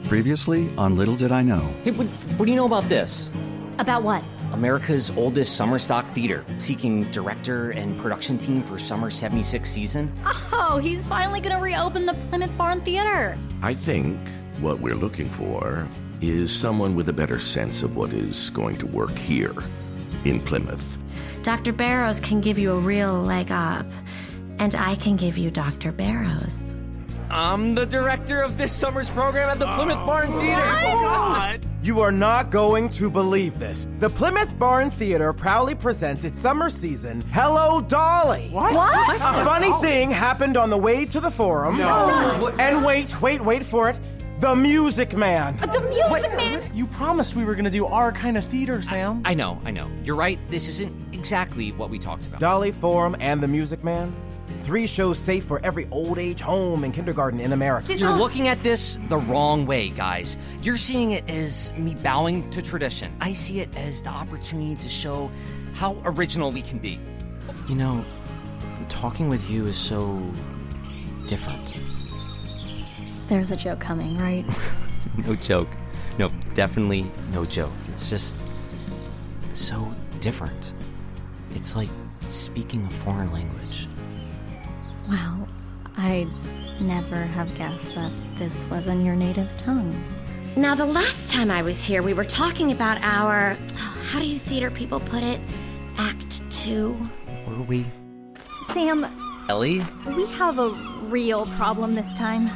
Previously on Little Did I Know. Hey, what do you know about this? About what? America's oldest summer stock theater, seeking director and production team for summer 76 season. Oh, he's finally gonna reopen the Plymouth Barn Theater. I think what we're looking for is someone with a better sense of what is going to work here in Plymouth. Dr. Barrows can give you a real leg up, and I can give you Dr. Barrows. I'm the director of this summer's program at the Plymouth Barn Theater. Oh, God. You are not going to believe this. The Plymouth Barn Theater proudly presents its summer season, Hello, Dolly. What? A funny thing happened on the way to the forum. No. And wait for it. The Music Man. The Music Man? You promised we were going to do our kind of theater, Sam. I know. You're right. This isn't exactly what we talked about. Dolly, Forum, and the Music Man. 3 shows safe for every old age home and kindergarten in America. You're looking at this the wrong way, guys. You're seeing it as me bowing to tradition. I see it as the opportunity to show how original we can be. You know, talking with you is so different. There's a joke coming, right? No joke. No, definitely no joke. It's just so different. It's like speaking a foreign language. Well, I'd never have guessed that this wasn't your native tongue. Now, the last time I was here, we were talking about our, how do you theater people put it, Act 2. Were we? Sam, Ellie? we have a real problem this time.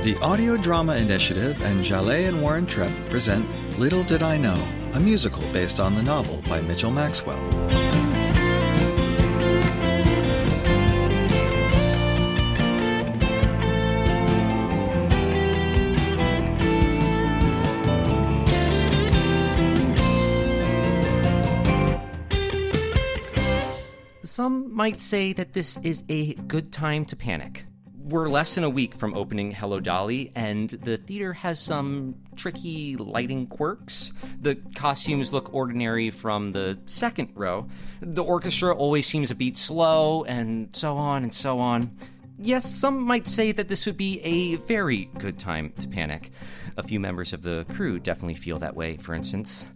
The Audio Drama Initiative and Jaleh and Warren Trepp present Little Did I Know, a musical based on the novel by Mitchell Maxwell. Some might say that this is a good time to panic. We're less than a week from opening Hello, Dolly, and the theater has some tricky lighting quirks. The costumes look ordinary from the second row. The orchestra always seems a beat slow, and so on and so on. Yes, some might say that this would be a very good time to panic. A few members of the crew definitely feel that way, for instance.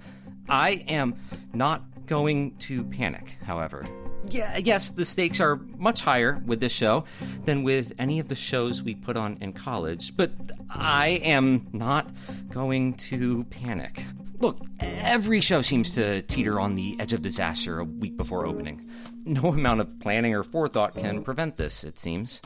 I am not going to panic, however. Yes, the stakes are much higher with this show than with any of the shows we put on in college, but I am not going to panic. Look, every show seems to teeter on the edge of disaster a week before opening. No amount of planning or forethought can prevent this, it seems.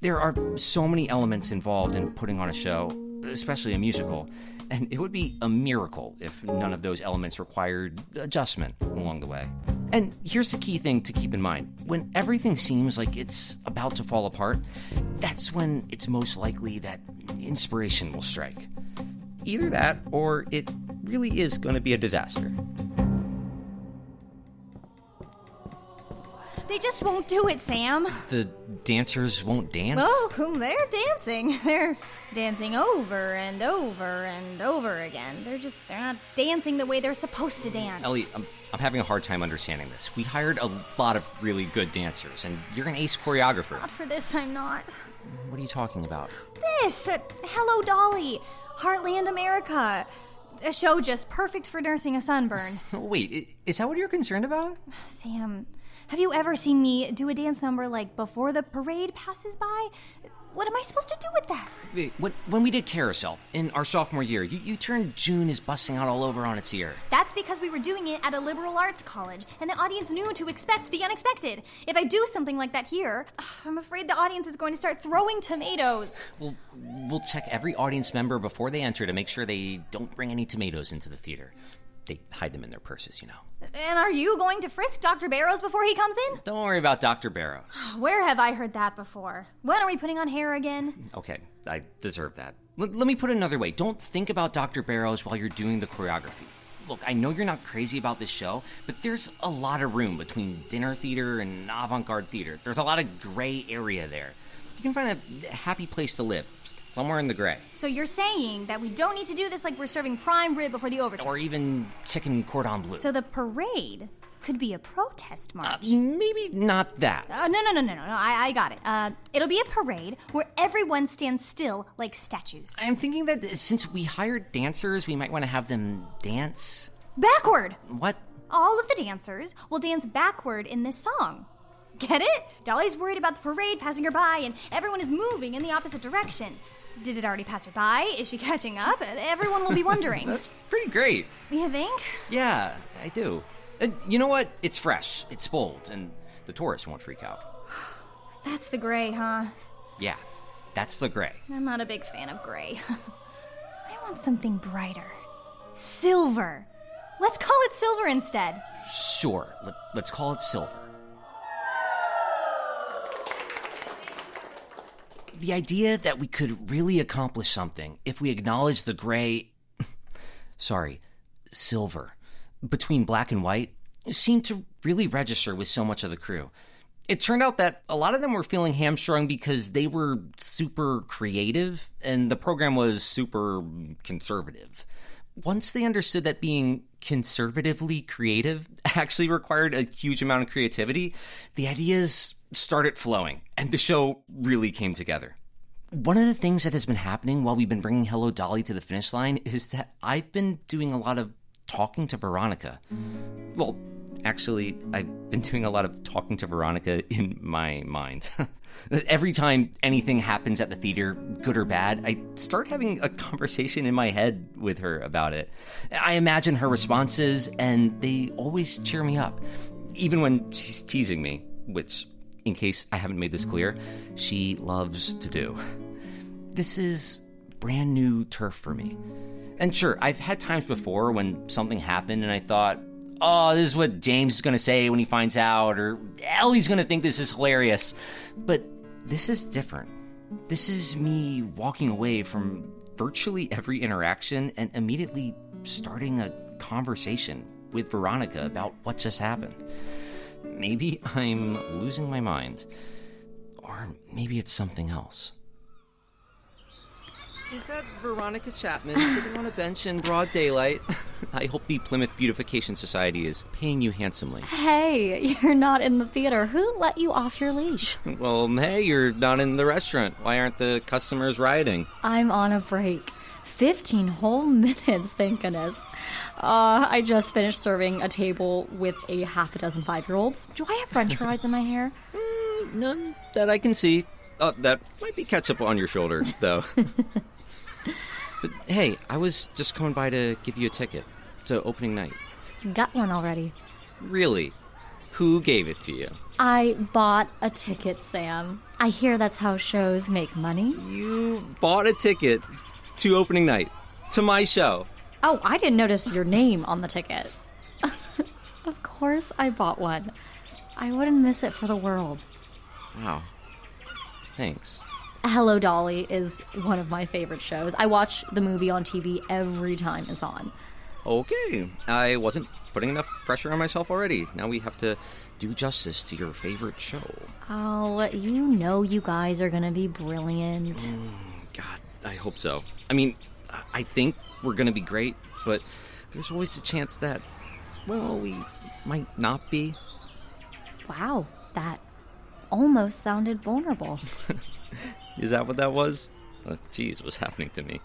There are so many elements involved in putting on a show, especially a musical, and it would be a miracle if none of those elements required adjustment along the way. And here's the key thing to keep in mind. When everything seems like it's about to fall apart, that's when it's most likely that inspiration will strike. Either that, or it really is going to be a disaster. They just won't do it, Sam. The dancers won't dance? Oh, they're dancing. They're dancing over and over and over again. They're not dancing the way they're supposed to dance. Ellie, I'm having a hard time understanding this. We hired a lot of really good dancers, and you're an ace choreographer. Not for this, I'm not. What are you talking about? This! Hello, Dolly! Heartland America! A show just perfect for nursing a sunburn. Wait, is that what you're concerned about? Sam, have you ever seen me do a dance number like before the parade passes by? What am I supposed to do with that? When we did Carousel in our sophomore year, you turned June is busting out all over on its ear. That's because we were doing it at a liberal arts college, and the audience knew to expect the unexpected. If I do something like that here, I'm afraid the audience is going to start throwing tomatoes. Well, we'll check every audience member before they enter to make sure they don't bring any tomatoes into the theater. They hide them in their purses, you know. And are you going to frisk Dr. Barrows before he comes in? Don't worry about Dr. Barrows. Where have I heard that before? When are we putting on hair again? Okay, I deserve that. Let me put it another way. Don't think about Dr. Barrows while you're doing the choreography. Look, I know you're not crazy about this show, but there's a lot of room between dinner theater and avant-garde theater. There's a lot of gray area there. You can find a happy place to live, somewhere in the gray. So you're saying that we don't need to do this like we're serving prime rib before the overture? Or even chicken cordon bleu. So the parade could be a protest march. Maybe not that. No, I got it. It'll be a parade where everyone stands still like statues. I'm thinking that since we hired dancers, we might want to have them dance. Backward! What? All of the dancers will dance backward in this song. Get it? Dolly's worried about the parade passing her by, and everyone is moving in the opposite direction. Did it already pass her by? Is she catching up? Everyone will be wondering. That's pretty great. You think? Yeah, I do. You know what? It's fresh, it's bold, and the tourists won't freak out. That's the gray, huh? Yeah, that's the gray. I'm not a big fan of gray. I want something brighter. Silver. Let's call it silver instead. Sure, let's call it silver. The idea that we could really accomplish something if we acknowledge the gray... silver, between black and white, seemed to really register with so much of the crew. It turned out that a lot of them were feeling hamstrung because they were super creative and the program was super conservative. Once they understood that being conservatively creative actually required a huge amount of creativity, the ideas started flowing, and the show really came together. One of the things that has been happening while we've been bringing Hello Dolly to the finish line is that I've been doing a lot of talking to Veronica. Well, actually, I've been doing a lot of talking to Veronica in my mind. Every time anything happens at the theater, good or bad, I start having a conversation in my head with her about it. I imagine her responses, and they always cheer me up, even when she's teasing me, which, in case I haven't made this clear, she loves to do. This is brand new turf for me. And sure, I've had times before when something happened and I thought, oh, this is what James is going to say when he finds out, or Ellie's going to think this is hilarious. But this is different. This is me walking away from virtually every interaction and immediately starting a conversation with Veronica about what just happened. Maybe I'm losing my mind, or maybe it's something else. Is that Veronica Chapman sitting on a bench in broad daylight? I hope the Plymouth Beautification Society is paying you handsomely. Hey, you're not in the theater. Who let you off your leash? Well, hey, you're not in the restaurant. Why aren't the customers rioting? I'm on a break. 15 whole minutes, thank goodness. I just finished serving a table with a half a dozen 5-year-olds. Do I have french fries in my hair? None that I can see. That might be ketchup on your shoulder, though. But hey, I was just coming by to give you a ticket to opening night. Got one already. Really? Who gave it to you? I bought a ticket, Sam. I hear that's how shows make money. You bought a ticket to opening night, to my show. Oh, I didn't notice your name on the ticket. Of course I bought one. I wouldn't miss it for the world. Wow. Thanks. Hello Dolly is one of my favorite shows. I watch the movie on TV every time it's on. Okay. I wasn't putting enough pressure on myself already. Now we have to do justice to your favorite show. Oh, you know you guys are gonna be brilliant. God, I hope so. I mean, I think we're gonna be great, but there's always a chance that, well, we might not be. Wow, that almost sounded vulnerable. Is that what that was? Oh, geez, what's happening to me?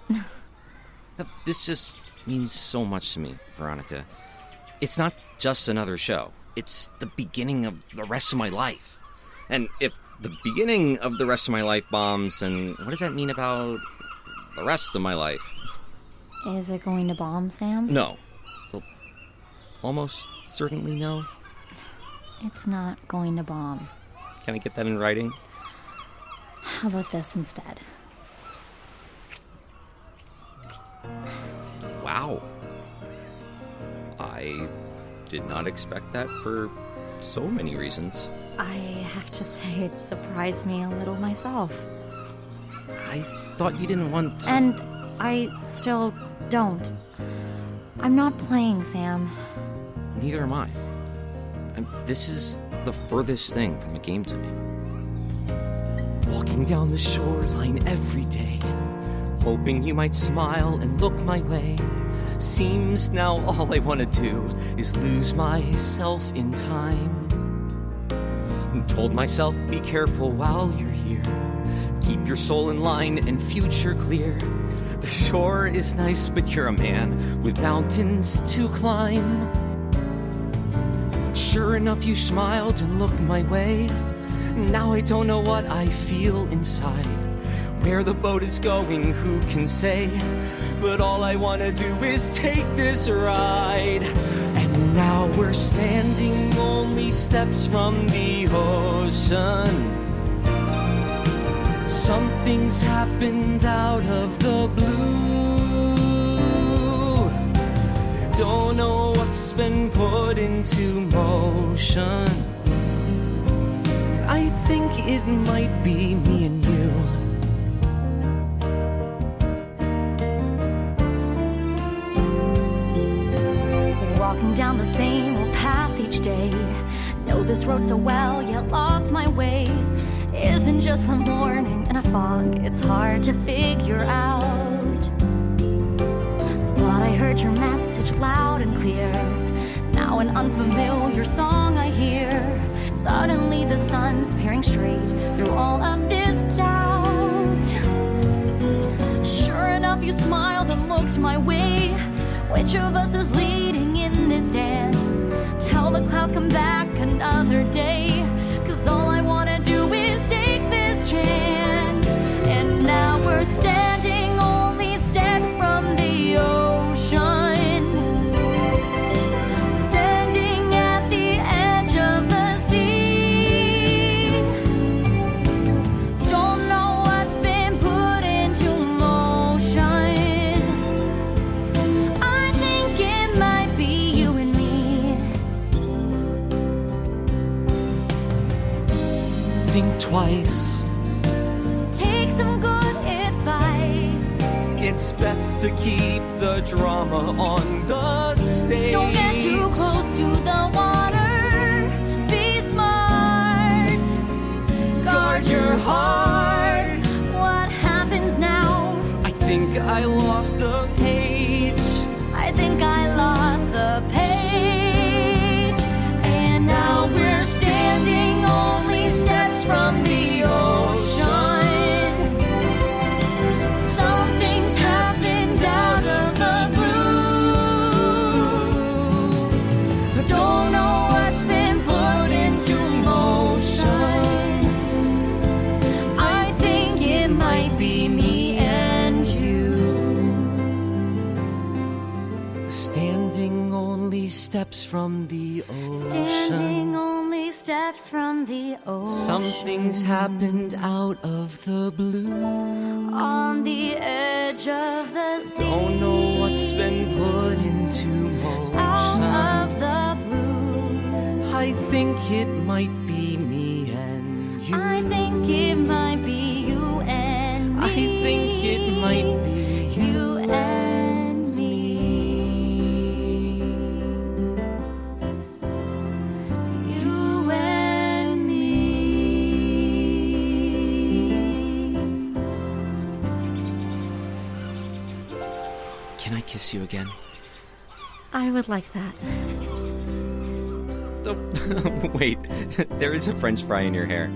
This just means so much to me, Veronica. It's not just another show. It's the beginning of the rest of my life. And if the beginning of the rest of my life bombs, then what does that mean about the rest of my life? Is it going to bomb, Sam? No. Well, almost certainly no. It's not going to bomb. Can I get that in writing? How about this instead? Wow. I did not expect that for so many reasons. I have to say it surprised me a little myself. I thought you didn't want to... And I still don't. I'm not playing, Sam. Neither am I. And this is the furthest thing from a game to me. Walking down the shoreline every day, hoping you might smile and look my way. Seems now all I want to do is lose myself in time. Told myself, be careful while you're here. Keep your soul in line and future clear. The shore is nice, but you're a man with mountains to climb. Sure enough, you smiled and looked my way. Now I don't know what I feel inside. Where the boat is going, who can say? But all I want to do is take this ride. And now we're standing only steps from the ocean. Something's happened out of the blue. Don't know what's been put into motion. I think it might be me and you. Walking down the same old path each day. Know this road so well, yet lost my way. Isn't just the morning and a fog, it's hard to figure out. Thought I heard your message loud and clear. Now an unfamiliar song I hear. Suddenly the sun's peering straight through all of this doubt. Sure enough, you smiled and looked my way. Which of us is leading in this dance? Tell the clouds come back another day. 'Cause all I wanna do is take this chance. And now we're standing only steps from the ocean. Standing at the edge of the sea. Don't know what's been put into motion. I think it might be you and me. Think twice. Take some good advice. It's best to keep the drama on the stage. Don't get too close to the water. Be smart. Guard your heart. What happens now? I think I lost the page. I think I lost the page. And now we're standing only steps from the ocean. Something's happened out of the blue. Don't know what's been put into motion. I think it might be me and you. Standing only steps from the ocean. Standing only steps from the ocean. Something's happened out of the blue. On the edge of the sea. Don't know what's been put into motion. Out of the blue. I think it might be me and you. I think it might be you and me. I think it might be you and me. You and me. Can I kiss you again? I would like that. Oh, wait, there is a French fry in your hair.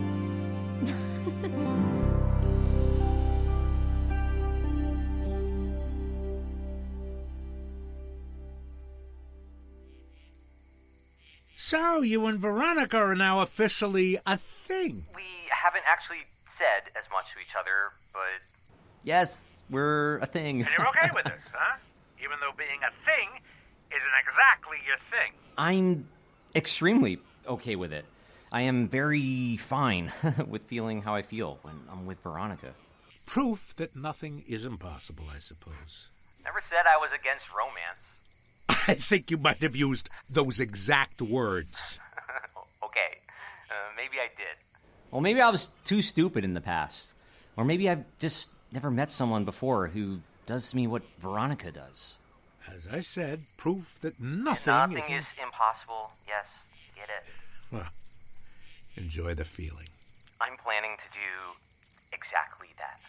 So, you and Veronica are now officially a thing. We haven't actually said as much to each other, but... Yes, we're a thing. And you're okay with this, huh? Even though being a thing isn't exactly your thing. I'm extremely okay with it. I am very fine with feeling how I feel when I'm with Veronica. Proof that nothing is impossible, I suppose. Never said I was against romance. I think you might have used those exact words. Okay, maybe I did. Well, maybe I was too stupid in the past. Or maybe I've just never met someone before who does to me what Veronica does. As I said, proof that nothing is impossible. Yes, get it. Well, enjoy the feeling. I'm planning to do exactly that.